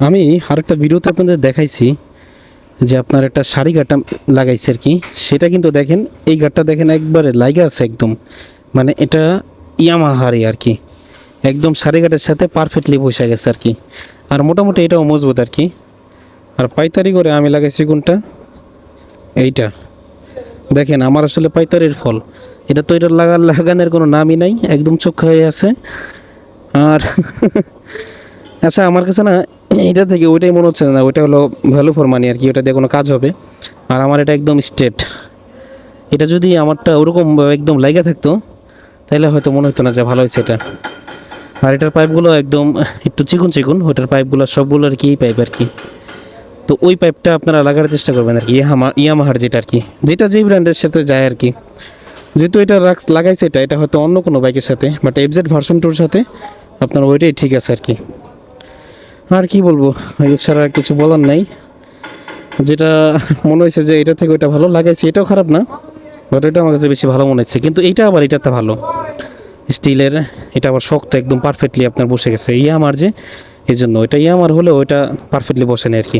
আমি আরেকটা ভিডিওতে আপনাদের দেখাইছি যে আপনার একটা সারি গাঁটটা লাগাইছে আর কি, সেটা কিন্তু দেখেন, এই গাঁটটা দেখেন একবারে লাইগা আছে একদম, মানে এটা ইয়ামাহারি আর কি, একদম সারি গাঁটের সাথে পারফেক্টলি বসে গেছে আর কি। আর মোটামুটি এটাও মজবুত আর কি। আর পাইতারি করে আমি লাগাইছি কোনটা, এইটা দেখেন, আমার আসলে পাইতারির ফল এটা, তো এটা লাগানোর কোনো নামই নাই, একদম চোখা হয়ে আছে। আর আচ্ছা, আমার কাছে না এটা থেকে ওইটাই মনে হচ্ছে না, ওইটা হলো ভ্যালু ফর মানি আর কি, ওটা দিয়ে কোনো কাজ হবে। আর আমার এটা একদম স্ট্রেট, এটা যদি আমারটা ওরকম একদম লাইগা থাকতো তাহলে হয়তো মনে হতো না যে ভালো হয়েছে এটা। আর এটার পাইপগুলো একদম একটু চিকুন চিকুন, ওইটার পাইপগুলো সবগুলো আর কি এই পাইপ আর কি। তো ওই পাইপটা আপনারা লাগার চেষ্টা করবেন আর কি, ইয়ামাহার যেটা আর কি, যেটা যেই ব্র্যান্ডের সাথে যায় আর কি। যেহেতু এটা লাগাইছে, এটা হয়তো অন্য কোনো বাইকের সাথে, বাট এফজেড ভার্সন 2-র সাথে আপনার ওইটাই ঠিক আছে আর কি। আর কি বলবো, এছাড়া কিছু বলার নাই। যেটা মনে হয়েছে যে এটা থেকে ওইটা ভালো লাগাইছে, এটাও খারাপ না, বাট এটা আমার কাছে বেশি ভালো মনে হচ্ছে। কিন্তু এইটা আবার এটাতে ভালো স্টিলের, এটা আবার শক্ত একদম পারফেক্টলি আপনার বসে গেছে। আমার যে এই জন্য ওইটা আমার হলেও ওইটা পারফেক্টলি বসে নেই আর কি।